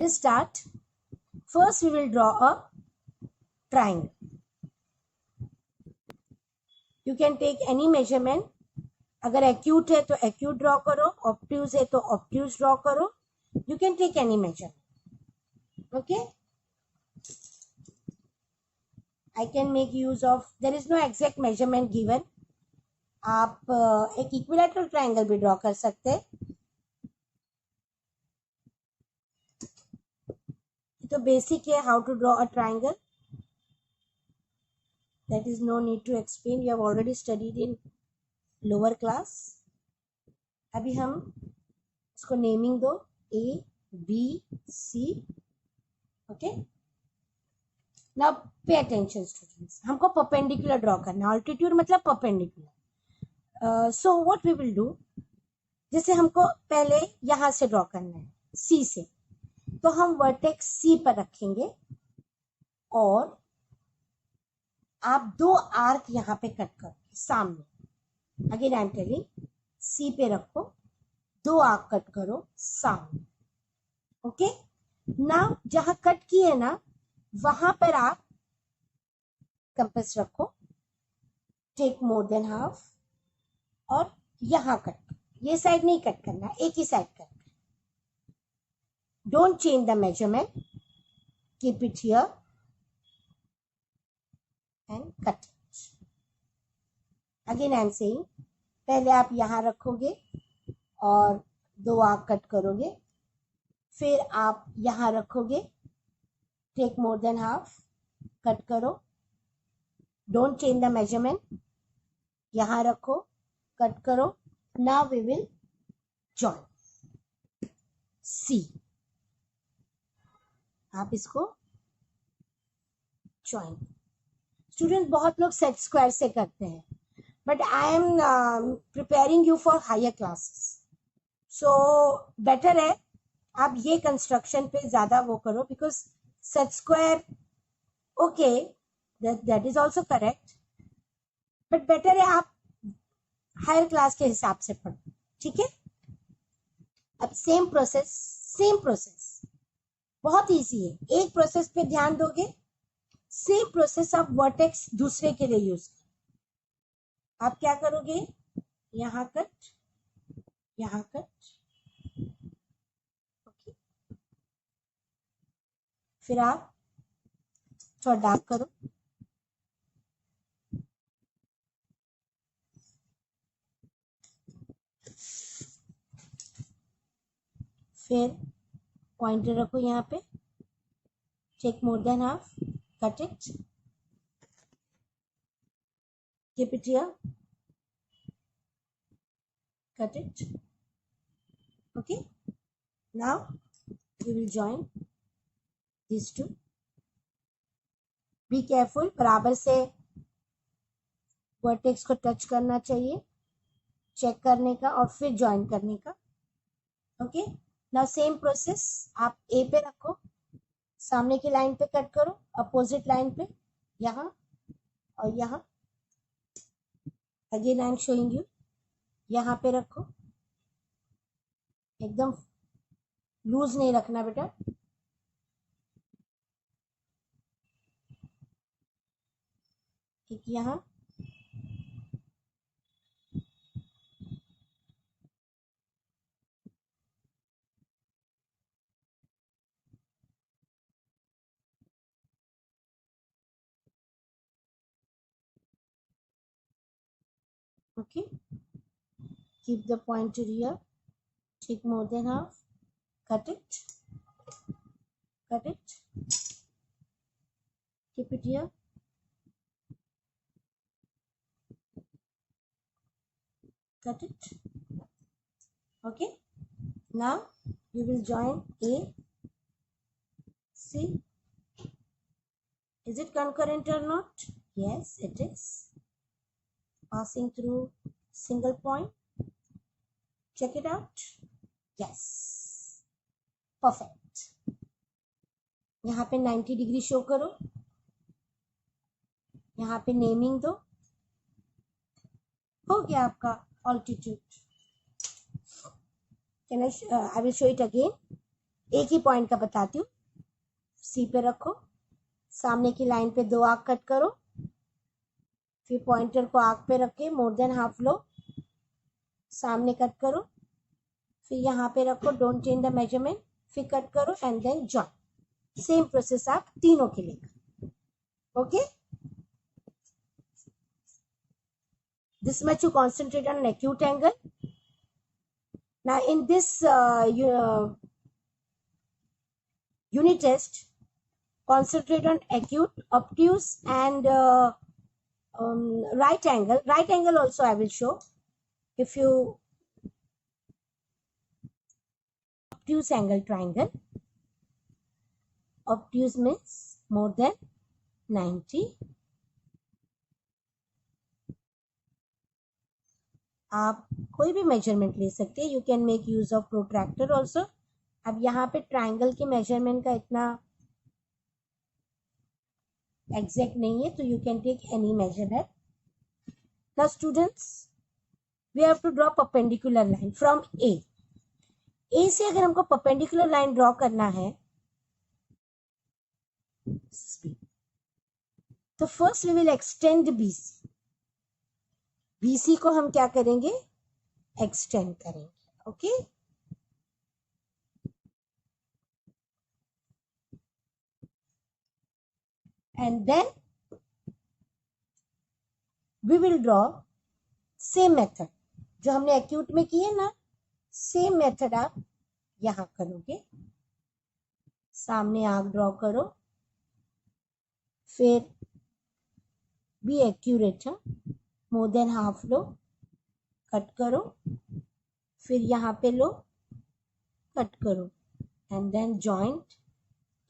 Let's start. First, we will draw a triangle. You can take any measurement. अगर acute है तो acute draw करो, obtuse है तो obtuse draw करो. You can take any measurement. Okay? I can make use of, there is no exact measurement given. आप एक equilateral triangle भी draw कर सकते हैं. तो basic है how to draw a triangle. That is no need to explain. You have already studied in lower class. अभी हम इसको नेमिंग दो A, B, C. Okay. Now pay attention students. हमको perpendicular draw करना. Altitude मतलब perpendicular. So what we will do? जैसे हमको पहले यहाँ से draw करना है C से, तो हम वर्टेक्स C पर रखेंगे और आप दो आर्क यहाँ पे कट करो सामने. Again I am telling, C पे रखो, दो आर्क कट करो सामने. ओके. नाउ जहां कट किए ना वहां पर आप कंपास रखो, टेक मोर देन हाफ और यहां कट. ये साइड नहीं कट करना, एक ही side cut. Don't change the measurement, keep it here and cut it. Again I am saying, पहले आप यहां रखोगे और दो आर्क कट करोगे, फिर आप यहां रखोगे, take more than half, cut करो, डोंट चेंज द मेजरमेंट, यहां रखो, कट करो. Now we will join C. आप इसको जॉइन. स्टूडेंट बहुत लोग सेट स्क्वायर से करते हैं, but I am preparing you for higher classes. So better है आप ये कंस्ट्रक्शन पे ज्यादा वो करो, because set square okay that is also correct, but better है आप हायर क्लास के हिसाब से पढ़ो. ठीक है. अब सेम प्रोसेस बहुत इजी है. एक प्रोसेस पे ध्यान दोगे, सेम प्रोसेस आप वर्टेक्स दूसरे के लिए यूज करो. आप क्या करोगे, यहां कट, यहां कट. ओके. फिर आप थोड़ा डार्क करो, फिर पॉइंटर रखो यहाँ पे, take more than half, cut it, keep it here, cut it. Okay. Now we will join these two. Be careful, बराबर से वर्टेक्स को टच करना चाहिए, चेक करने का और फिर ज्वाइन करने का. ओके. नाउ सेम प्रोसेस, आप ए पे रखो, सामने की लाइन पे कट करो, अपोजिट लाइन पे, यहाँ और यहाँ. Again I am showing you, यहाँ पे रखो, एकदम लूज नहीं रखना बेटा. ठीक. यहाँ okay. Keep the pointer here, take more than half, cut it, keep it here, cut it. Okay. Now you will join A, C. Is it concurrent or not? Yes, it is. Passing through single point. Check it out. Yes. Perfect. यहाँ पे 90 degree show करो, यहाँ पे naming दो. हो गया आपका altitude. Can I will show it again. एक ही पॉइंट का बताती हूँ। सी पे रखो, सामने की लाइन पे 2 आर्क कट करो, फिर पॉइंटर को आर्क पे रख के मोर देन हाफ लो, सामने कट करो, फिर यहाँ पे रखो, डोंट चेंज द मेजरमेंट, फिर कट करो and then join. Same process आप तीनों के लिए। Okay, this much you concentrate on an acute angle. Now in this unit test, concentrate on acute, obtuse and right angle. Right angle also I will show. If you obtuse angle triangle, obtuse means more than 90. आप कोई भी measurement ले सकते हैं, you can make use of protractor also. अब यहाँ पे triangle के मेजरमेंट का इतना एग्जैक्ट नहीं है, तो you can take any measurement. Now students, we have to draw perpendicular line from A. A से अगर हमको परपेंडिकुलर लाइन ड्रॉ करना है तो first we will extend BC. BC को हम क्या करेंगे, एक्सटेंड करेंगे। Okay, and then we will draw same method जो हमने एक्यूट में किए ना, सेम मेथड आप यहां करोगे। सामने आर्क ड्रॉ करो, फिर be accurate, more than half लो, कट करो, फिर यहाँ पे लो, कट करो एंड देन जॉइंट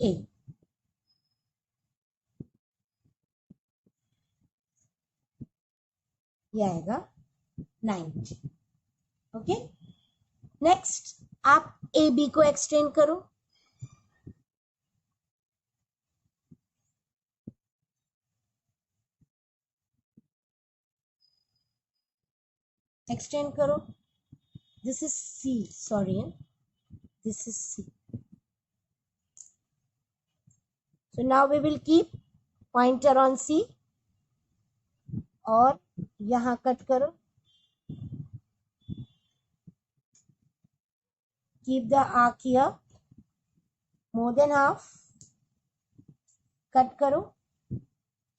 ए। ये आएगा 90। ओके, नेक्स्ट आप ए बी को एक्सटेंड करो। एक्सटेंड करो, this is C, sorry, this is C. So now we will keep pointer on C और यहाँ कट करो, keep the arc here, more than half, cut करो,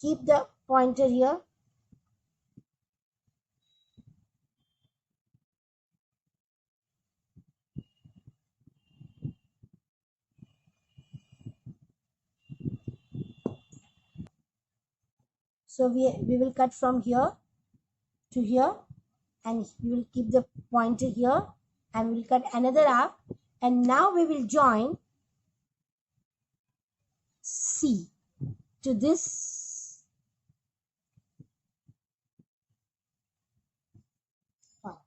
keep the pointer here, so we will cut from here to here and we will keep the pointer here and we will cut another arc, and now we will join C to this point.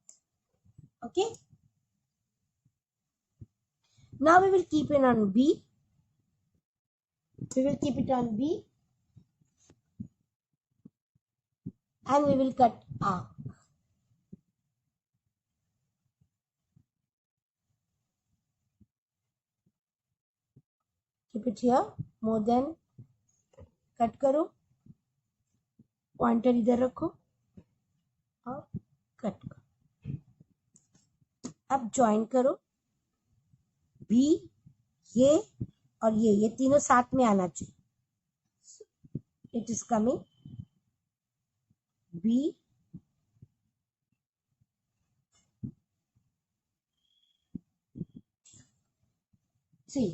Okay, now we will keep it on B, we will keep it on B and we will cut arc. Keep it here, more than, cut करो, pointer इधर रखो और cut करो। अब join करो, B, ये और ये तीनों साथ में आना चाहिए। It is coming B, C,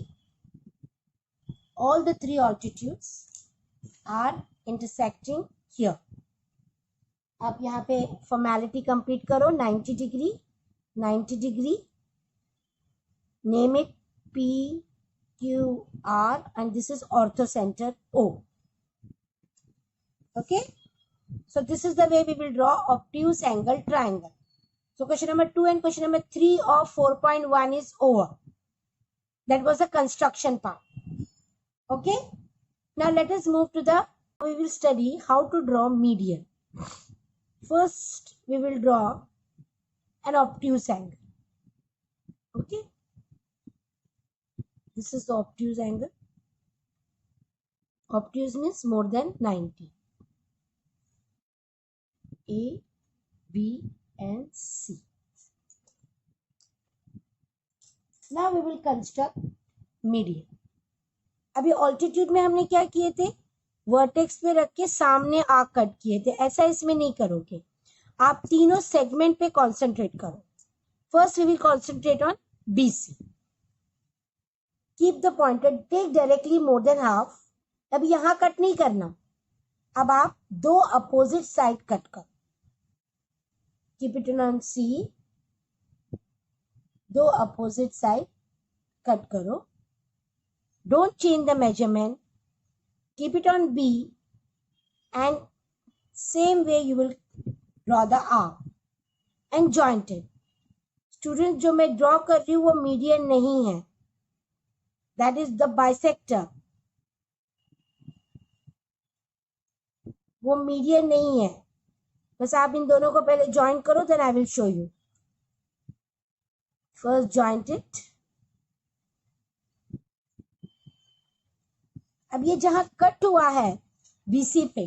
all the three altitudes are intersecting here. आप यहाँ पे फॉर्मेलिटी कंप्लीट करो, 90 degree, 90 degree, name it P Q R and this is ortho center O. Okay, so this is the way we will draw obtuse angle triangle. So question number 2 and question number 3 of 4.1 is over. That was the construction part. Okay, now let us move to the, we will study how to draw median. First we will draw an obtuse angle. Okay, This is the obtuse angle. Obtuse means more than 90. A, B and C. Now we will construct median. अभी altitude में हमने क्या किए थे, vertex पे रख के सामने आर्क कट किए थे. ऐसा इसमें नहीं करोगे, आप तीनों सेगमेंट पे कॉन्सेंट्रेट करो. First we will concentrate on BC. Keep the pointer, take directly more than half. अब यहां कट नहीं करना, अब आप दो अपोजिट साइड कट करो. कीप इट ऑन C, दो अपोजिट साइड कट करो. Don't change the measurement. Keep it on B and same way you will draw the arc and joint it. Students, जो मैं draw कर रही हूँ वो median नहीं है. That is the bisector. वो median नहीं है. बस आप इन दोनों को पहले join करो, then I will show you. First joint it. अब ये जहां कट हुआ है BC पे,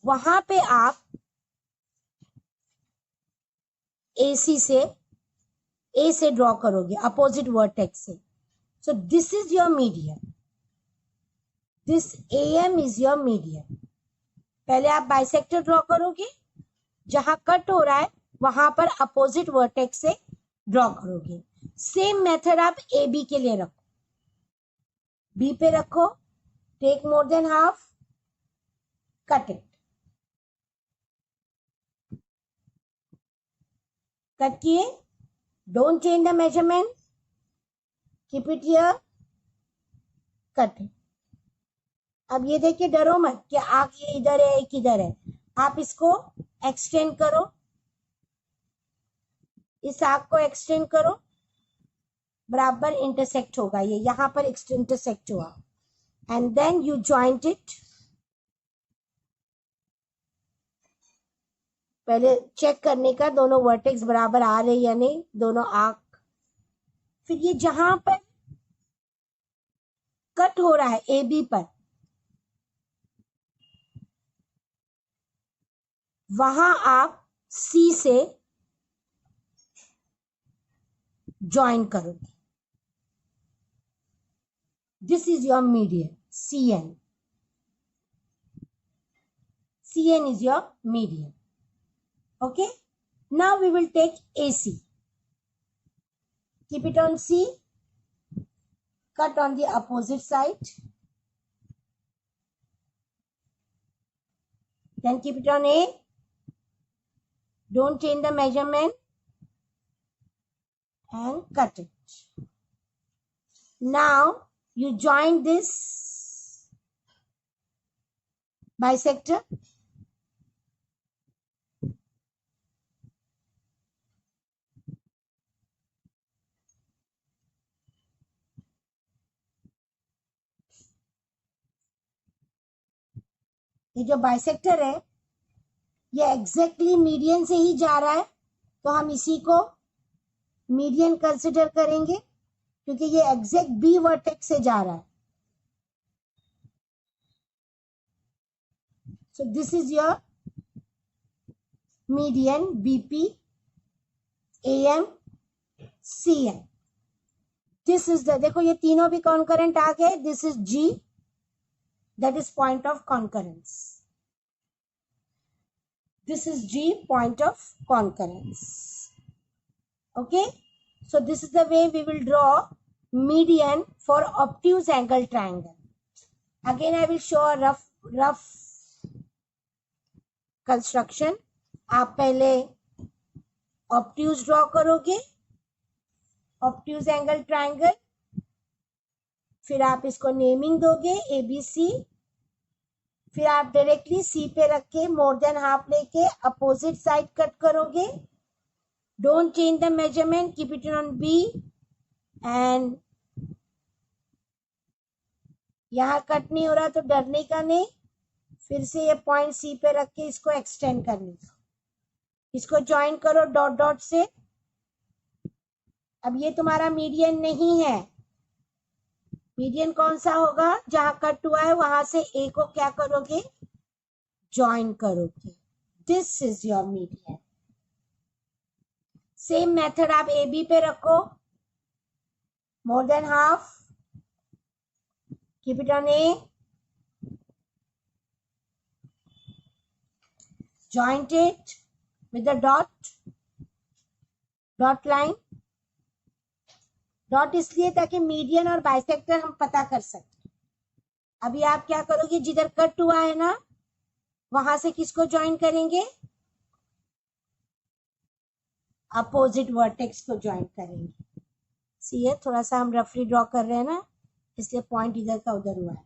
वहां पे आप AC से A से ड्रॉ करोगे अपोजिट वर्टेक्स से. So this is your median. This AM is your median. पहले आप बाइसेक्टर ड्रॉ करोगे, जहां कट हो रहा है वहां पर अपोजिट वर्टेक्स से ड्रॉ करोगे. सेम मेथड आप AB के लिए रखो. B पे रखो, take more than half, cut it. Cut किए, don't change the measurement, keep it here, cut it. अब ये देखिए, डरो मत कि आग ये इधर है एक इधर है. आप इसको एक्सटेंड करो, इस आग को एक्सटेंड करो, बराबर इंटरसेक्ट होगा. ये यहां पर इंटरसेक्ट हुआ. And then you joint it. पहले चेक करने का दोनों वर्टेक्स बराबर आ रहे या नहीं, दोनों आर्क. फिर ये जहां पर कट हो रहा है AB पर, वहां आप C से ज्वाइन करोगे. This is your median, CN. CN is your median. Okay. Now we will take AC. Keep it on C. Cut on the opposite side. Then keep it on A. Don't change the measurement. And cut it. Now you join this bisector. ये जो bisector है ये exactly median से ही जा रहा है, तो हम इसी को मीडियन कंसिडर करेंगे क्योंकि ये एग्जैक्ट B वर्टेक्स से जा रहा है. So this is your median BP, AM, CN. This is the, देखो ये तीनों भी कॉन्करेंट आ गए. This is G, that is point of concurrence. This is G, point of concurrence. Okay, so this is the way we will draw median for obtuse angle triangle. Again I will show a rough construction. आप पहले obtuse draw करोगे, obtuse angle triangle. फिर आप इसको naming दोगे ABC. फिर आप directly C पे रख के मोर देन हाफ लेके अपोजिट साइड कट करोगे. Don't change the measurement, keep it on B. And यहां कट नहीं हो रहा तो डरने का नहीं, फिर से ये पॉइंट C पे रख के इसको एक्सटेंड करने का. इसको ज्वाइन करो डॉट डॉट से. अब ये तुम्हारा मीडियन नहीं है, मीडियन कौन सा होगा? जहां कट हुआ है वहां से ए को क्या करोगे? ज्वाइन करोगे. This is your median. Same method आप ए बी पे रखो. मोर than half, keep it on A, joint it with the dot line. Dot इसलिए ताकि मीडियन और बाइसेक्टर हम पता कर सके. अभी आप क्या करोगे? जिधर कट हुआ है ना वहां से किसको ज्वाइन करेंगे? अपोजिट वर्टेक्स को ज्वाइन करेंगे. सी है, थोड़ा सा हम रफली ड्रॉ कर रहे हैं ना, इसलिए पॉइंट इधर का उधर हुआ है.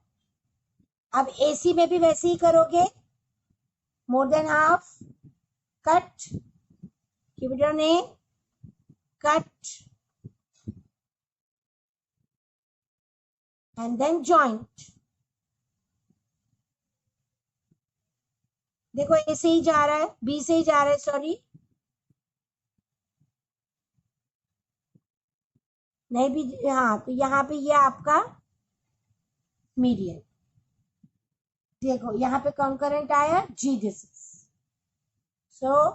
अब एसी में भी वैसे ही करोगे. मोर than half, cut, keep it on A, cut, and then joint. देखो ए से ही जा रहा है, बी से ही जा रहा है, सॉरी नहीं भी. हाँ, तो यहाँ पे ये आपका मीडियन. देखो यहाँ पे कॉन्करेंट आया जी डिजिट्स. So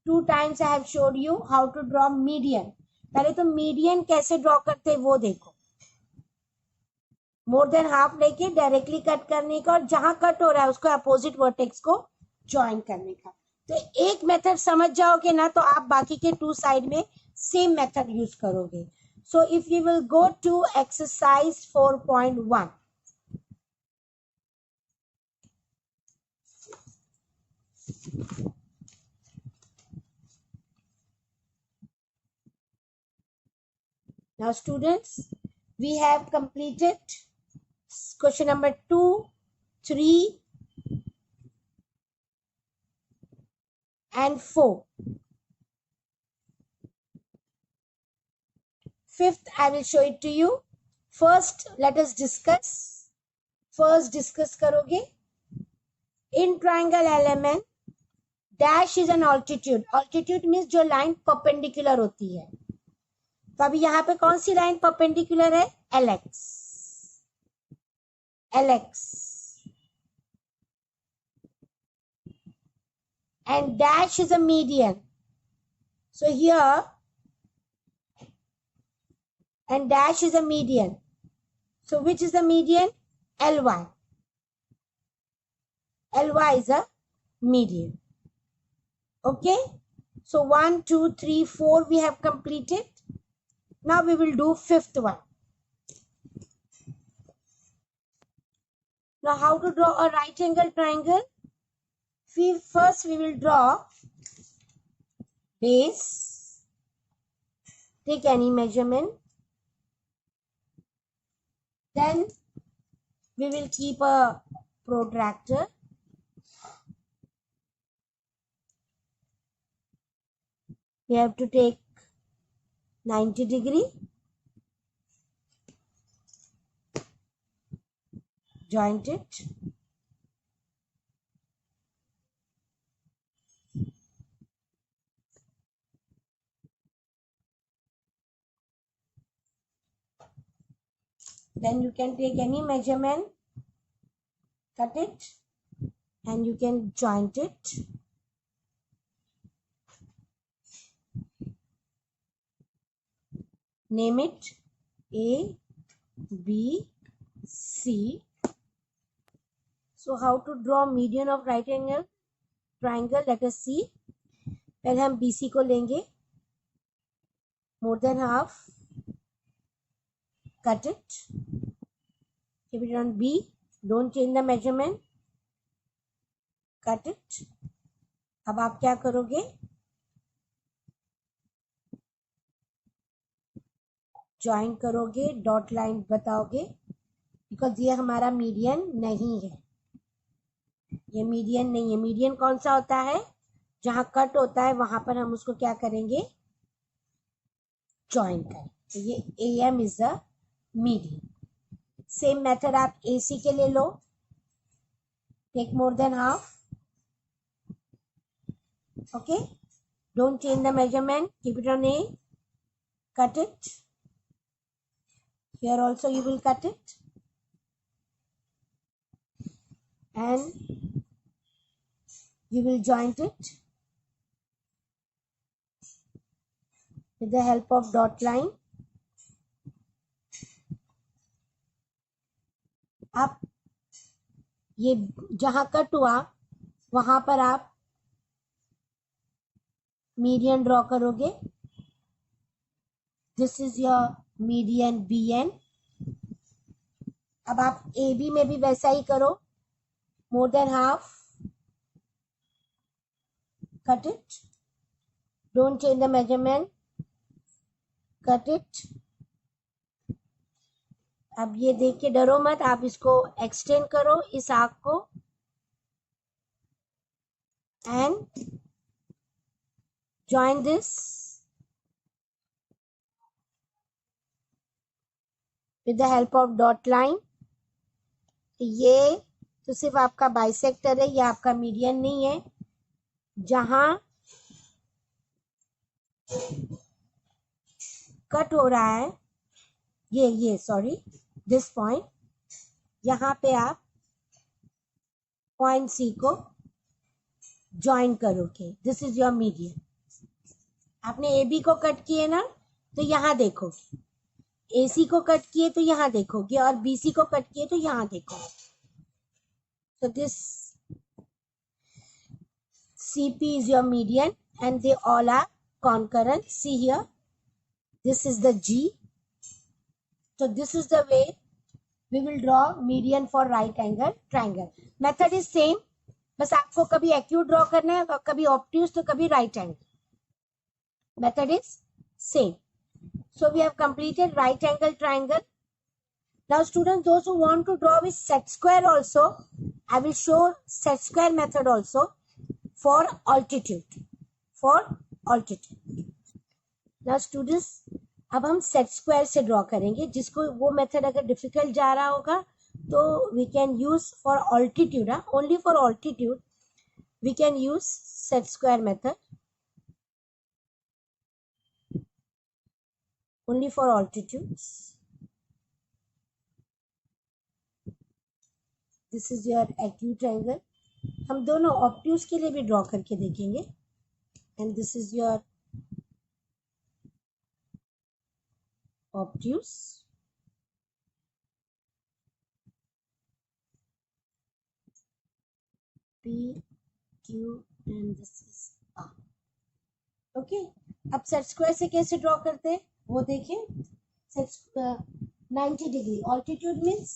2 times I have shown you how to draw median. पहले तो मीडियन कैसे ड्रॉ करते हैं वो देखो. मोर देन हाफ लेके डायरेक्टली कट करने का, और जहां कट हो रहा है उसको अपोजिट वर्टेक्स को ज्वाइन करने का. तो एक मेथड समझ जाओगे ना तो आप बाकी के 2 साइड में सेम मेथड यूज करोगे. So if you will go to exercise 4.1. Now students, we have completed question number 2, 3 and 4. Fifth, I will show it to you. First, let us discuss. First discuss करोगे. In triangle element, dash is an altitude. Altitude means जो line perpendicular होती है. तो अभी यहाँ पे कौन सी line perpendicular है? LX. LX. And dash is a median. So here, and dash is a median. So which is the median? LY. LY is a median. Okay. So 1, 2, 3, 4 we have completed. Now we will do fifth one. Now how to draw a right angle triangle? First we will draw base. Take any measurement. Then we will keep a protractor. We have to take 90 degree. Joint it. Then you can take any measurement, cut it, and you can joint it. Name it A, B, C. So how to draw median of right angle triangle? Let us see. पहले हम BC को लेंगे. More than half. Cut it. Keep it on B. Don't change the measurement. Cut it. अब आप क्या करोगे? Join करोगे, dot line बताओगे, बिकॉज ये हमारा मीडियन नहीं है. ये मीडियन नहीं है. मीडियन कौन सा होता है? जहां कट होता है वहां पर हम उसको क्या करेंगे? ज्वाइन करें. तो ये AM is a median. Same method आप AC के लिए लो. Take more than half. Okay. Don't change the measurement. Keep it on A. Cut it. Here also you will cut it, and you will joint it with the help of dot line. अब ये जहां cut हुआ वहां पर आप median draw करोगे. This is your median BN. अब आप AB में भी वैसा ही करो. मोर than half. Cut it. Don't change the measurement. Cut it. अब ये देख के डरो मत, आप इसको एक्सटेंड करो इस आर्क को, and join this with the help of dot line. ये तो सिर्फ आपका बाइसेक्टर है, ये आपका मीडियन नहीं है. जहां कट हो रहा है ये सॉरी दिस पॉइंट, यहाँ पे आप पॉइंट C को ज्वाइन करोगे. This is your median. आपने AB को कट किए ना, तो यहाँ देखोगे. AC को कट किए तो यहाँ देखोगे, और BC को कट किए तो यहाँ देखोगे. So this CP is your median and they all are concurrent. See here, this is the G. So this is the way we will draw median for right angle triangle. Method is same, बस आपको कभी acute draw करना है, कभी obtuse तो कभी right angle. Method is same. So we have completed right angle triangle. Now students, those who want to draw with set square also, I will show set square method also for altitude. Now students, अब हम set square से draw करेंगे. जिसको वो method अगर difficult जा रहा होगा तो we can use for altitude. Only for altitude we can use set square method. Only for altitudes. This is your acute angle. हम दोनों ऑब्ट्यूज के लिए भी ड्रॉ करके देखेंगे. And this is your obtuse. P, Q and this is R. Okay. अब set square से कैसे ड्रॉ करते हैं वो देखें. Set 90 degree altitude means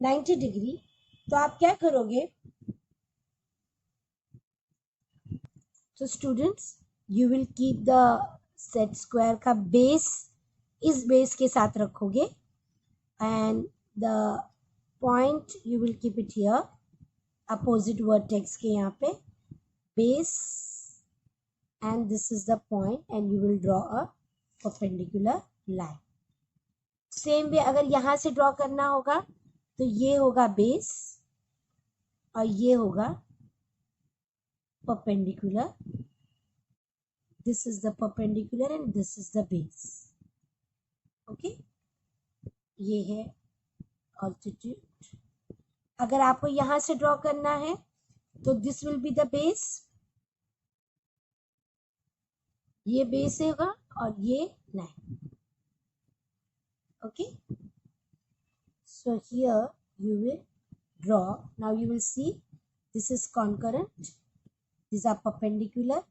90 degree. तो आप क्या करोगे, तो students you will keep the set square का बेस इस बेस के साथ रखोगे, and the point you will keep it here opposite vertex के यहाँ पे base, and this is the point, and you will draw a perpendicular line. Same way अगर यहाँ से ड्रॉ करना होगा तो ये होगा बेस और ये होगा perpendicular. This is the perpendicular and this is the base. Okay, ये है ऑल्टीट्यूड. अगर आपको यहां से ड्रॉ करना है तो this will be the base. ये बेस होगा और ये line. Okay, so here you will draw. Now you will see this is concurrent, these are perpendicular,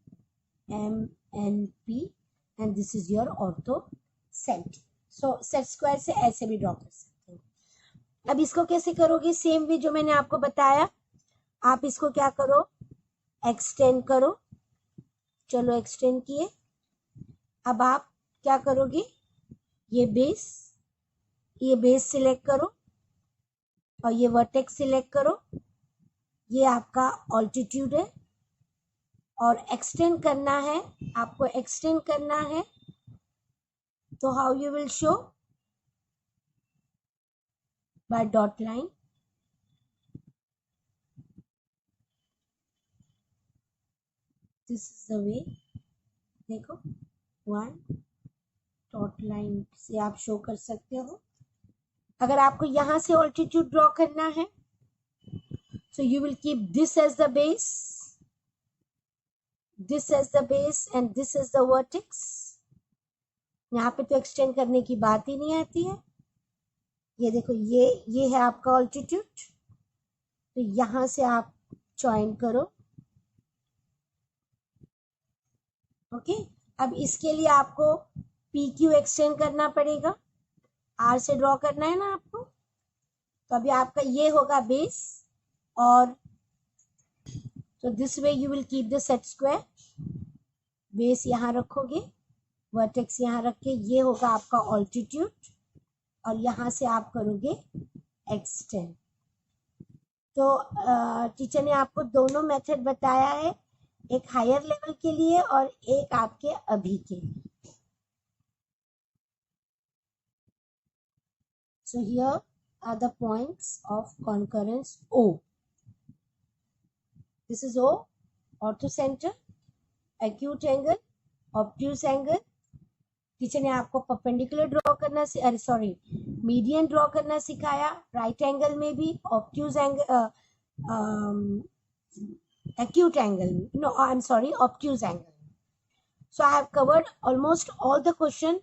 M N P, and this is your ortho center. So set square से ऐसे भी draw कर सकते हैं. अब इसको कैसे करोगे, सेम वे जो मैंने आपको बताया. आप इसको क्या करो, एक्सटेंड करो. चलो एक्सटेंड किए. अब आप क्या करोगे, ये बेस सिलेक्ट करो और ये वर्टेक्स सिलेक्ट करो. ये आपका ऑल्टीट्यूड है और एक्सटेंड करना है, आपको एक्सटेंड करना है. So how you will show? By dot line. This is the way. देखो 1 डॉट लाइन से आप शो कर सकते हो. अगर आपको यहाँ से ऑल्टीट्यूड ड्रॉ करना है, so you will keep this as the base, this as the base and this as the vertex. यहाँ पे तो एक्सटेंड करने की बात ही नहीं आती है। ये देखो, ये है आपका ऑल्टीट्यूड, तो यहाँ से आप ज्वाइन करो। ओके, अब इसके लिए आपको पी क्यू एक्सटेंड करना पड़ेगा, आर से ड्रॉ करना है ना आपको। तो अभी आपका ये होगा बेस, और तो this way you will keep the set square. Base यहाँ रखोगे, वर्टेक्स यहाँ रख के, ये होगा आपका ऑल्टीट्यूड, और यहाँ से आप करोगे एक्सटेंड। तो टीचर ने आपको दोनों मेथड बताया है, एक हायर लेवल के लिए और एक आपके अभी के लिए। So here are the points of concurrence O. This is O, orthocenter, acute angle, obtuse angle. Teacher ने आपको परपेंडिकुलर ड्रॉ करना, अरे सॉरी, मीडियन ड्रॉ करना सिखाया, राइट एंगल में भी, obtuse angle, acute angle, no, I'm sorry, obtuse angle. So I have covered almost all the question.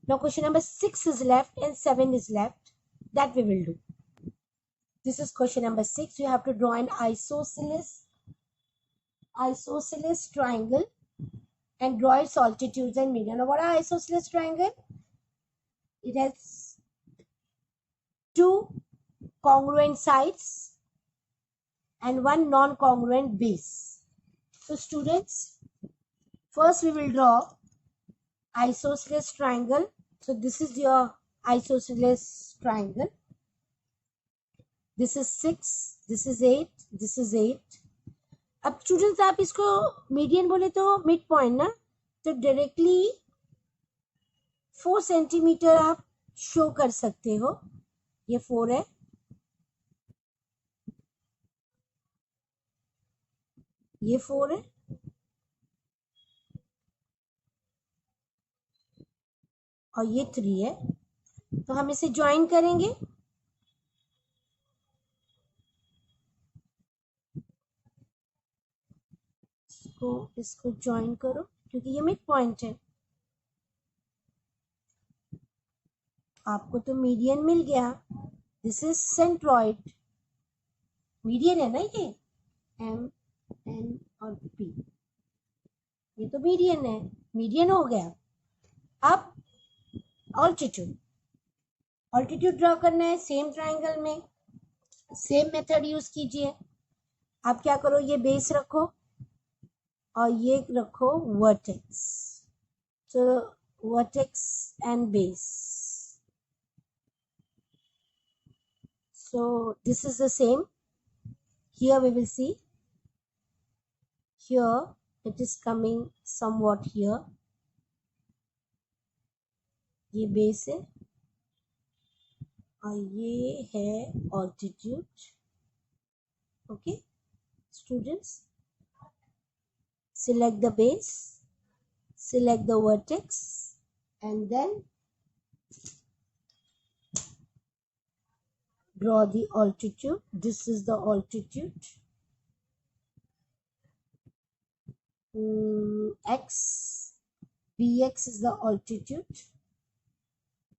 Now question number 6 is left and 7 is left. That we will do. This is question number 6. You have to draw an isosceles triangle and draw its altitudes and median. Now what are isosceles triangle? It has two congruent sides and one non-congruent base. So students, first we will draw isosceles triangle. So this is your isosceles triangle. This is 6, this is 8, this is 8. अब students आप इसको median बोले तो mid point ना, तो directly 4 centimetre आप show कर सकते हो। ये 4 है, ये 4 है, और ये 3 है। तो हम इसे ज्वाइन करेंगे। इसको ज्वाइन करो क्योंकि ये मिड पॉइंट है। आपको तो मीडियन मिल गया। दिस इज सेंट्रॉइड, मीडियन है ना ये, एम एन और पी, ये तो मीडियन है, मीडियन हो गया। अब ऑल्टीट्यूड ड्रॉ करना है, सेम ट्राइंगल में सेम मेथड यूज कीजिए। आप क्या करो, ये बेस रखो और ये रखो vertex, so vertex and base. So this is the same. Here we will see, here it is coming somewhat here, ये बेस है और ये है altitude. Okay students, select the base, select the vertex, and then draw the altitude. This is the altitude, x, bx is the altitude.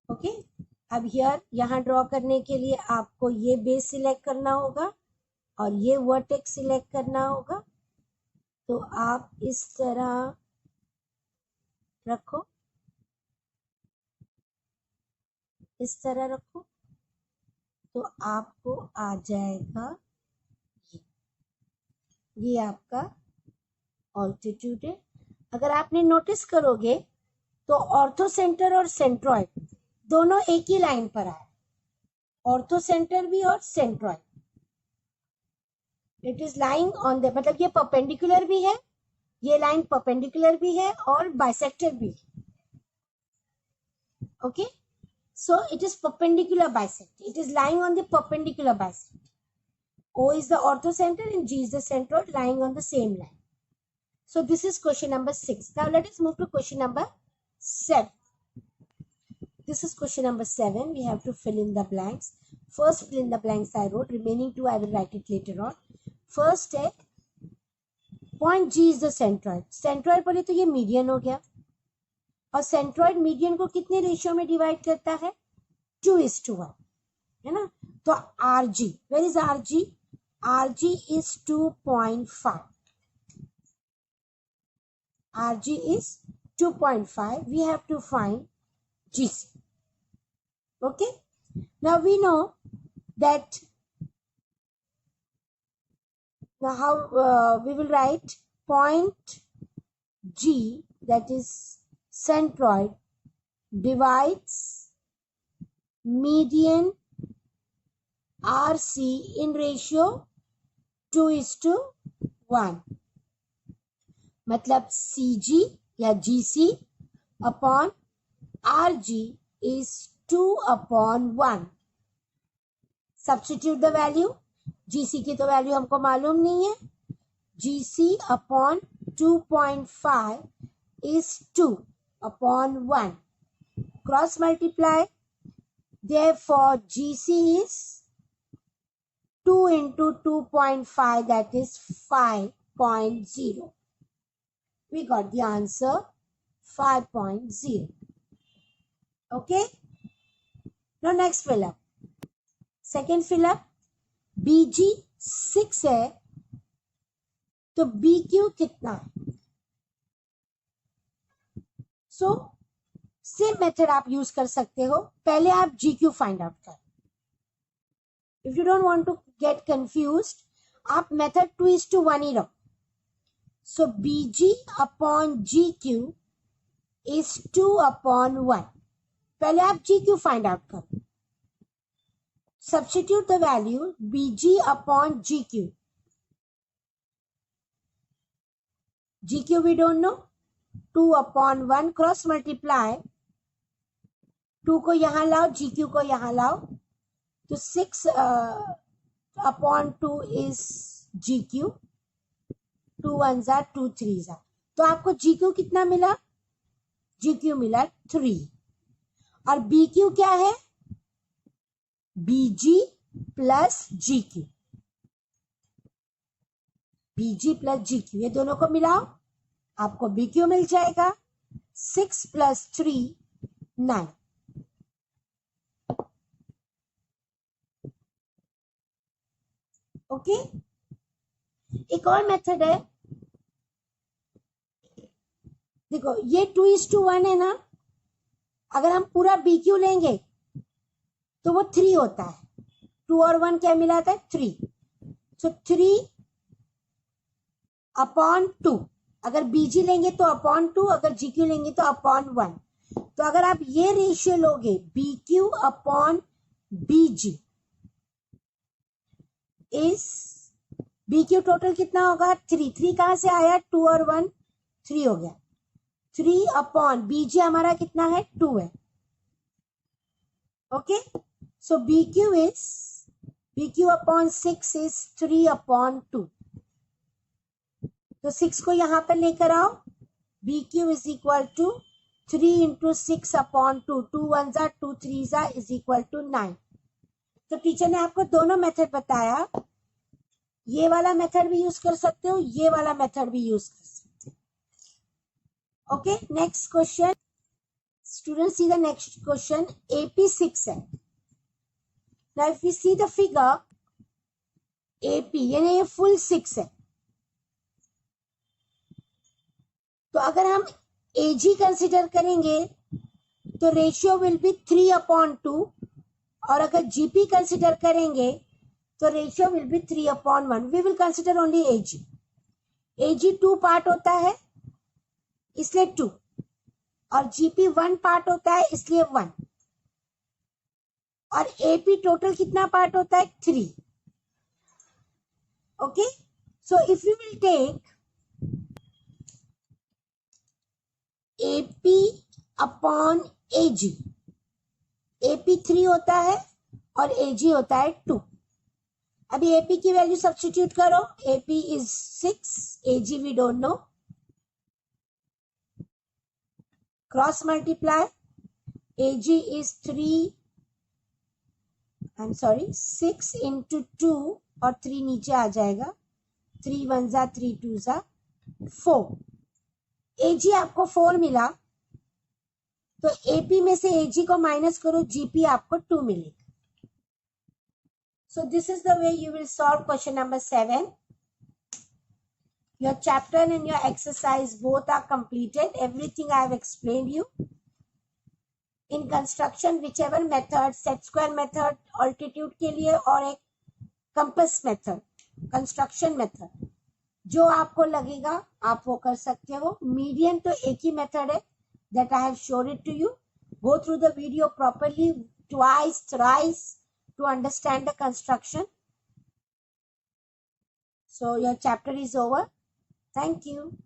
Okay, अब यहाँ draw करने के लिए आपको ये बेस सिलेक्ट करना होगा और ये वर्टेक्स सिलेक्ट करना होगा। तो आप इस तरह रखो, इस तरह रखो, तो आपको आ जाएगा ये आपका ऑल्टीट्यूड है। अगर आपने नोटिस करोगे तो ऑर्थो सेंटर और सेंट्रॉइड दोनों एक ही लाइन पर आए, ऑर्थो सेंटर भी और centroid. It is lying on the, मतलब ये परपेंडिकुलर भी है, ये लाइन परपेंडिकुलर भी है और बाइसेक्टर भी है। Okay, so it is perpendicular bisector, it is lying on the perpendicular bisector. O is the orthocenter and G is the centroid lying on the same line. So this is question number 6. Now let us move to question number 7. This is question number 7. We have to fill in the blanks. First fill in the blanks I wrote. Remaining 2 I will write it later on. First है point G is the centroid. Centroid बोले तो ये median हो गया, और centroid median को कितने ratio में डिवाइड करता है? 2:1, है ना? तो RG, where is RG? RG is 2.5. RG is 2.5. We have to find GC. Okay. Now we know that. Now how we will write point G, that is centroid, divides median RC in ratio 2:1. मतलब CG या GC upon RG is 2/1. Substitute the value. GC की तो value हमको मालूम नहीं है. GC upon 2.5 is 2/1. Cross multiply. Therefore, GC is 2 into 2.5, that is 5.0. We got the answer 5.0. Okay. Now next fill up. Second fill up. BG 6 है तो BQ कितना है? So सेम मेथड आप यूज कर सकते हो. पहले आप GQ फाइंड आउट कर. If you don't want to get confused, आप मेथड 2:1 ही रखो. So BG upon GQ is 2/1. पहले आप GQ फाइंड आउट करो. Substitute the value BG upon GQ. GQ we don't know. 2/1. Cross multiply. 2 को यहाँ लाओ, GQ को यहाँ लाओ. तो 6 upon 2 is GQ. 2 1s are 2 3s are. तो आपको GQ कितना मिला? GQ मिला 3. और BQ क्या है? BG plus GQ. BG plus GQ ये दोनों को मिलाओ, आपको BQ मिल जाएगा. 6 + 3 9. ओके. एक और मेथड है. देखो ये 2:1 है ना. अगर हम पूरा BQ लेंगे तो वो 3 होता है. 2 और 1 क्या मिलाता है? 3. सो 3/2. अगर BG लेंगे तो अपॉन 2, अगर GQ लेंगे तो अपॉन 1. तो अगर आप ये रेशियो लोगे BQ upon BG is BQ total कितना होगा? 3. 3 कहां से आया? 2 और 1 3 हो गया. 3 अपॉन BG हमारा कितना है? 2 है. Okay. So BQ upon 6 is 3/2. तो 6 को यहां पर लेकर आओ. BQ is equal to 3 into 6/2. 2 1s are 2 3s are is equal to 9. तो टीचर ने आपको दोनों मेथड बताया. ये वाला मेथड भी यूज कर सकते हो, ये वाला मेथड भी यूज कर सकते हो. Okay. Next question. Students, see the next question. AP 6 है. Now if we see the figure, AP यानी ये फुल 6 है. तो अगर हम AG कंसिडर करेंगे तो रेशियो विल बी 3/2. और अगर GP कंसिडर करेंगे तो ratio will be 3/1. We will consider only AG. AG 2 part होता है इसलिए 2, और GP 1 पार्ट होता है इसलिए 1. और AP टोटल कितना पार्ट होता है? 3. Okay. So if you will take AP upon AG, AP 3 होता है और AG होता है 2. अभी AP की वैल्यू सब्स्टिट्यूट करो. AP is 6, AG we don't know. Cross multiply. AG is 6 into 2 और 3 नीचे आ जाएगा, 3 1 जा 3 2 जा 4। AG आपको 4 मिला तो AP में से AG को माइनस करो, GP आपको 2 मिलेगा। So this is the way you will solve question number 7. Your chapter and your exercise both are completed. Everything I have explained you. In construction, whichever method, set square method, altitude के लिए और एक compass method, construction method, जो आपको लगेगा आप वो कर सकते हो। Median तो एक ही method है, that I have shown it to you. Go through the video properly twice, thrice to understand the construction. So your chapter is over. Thank you.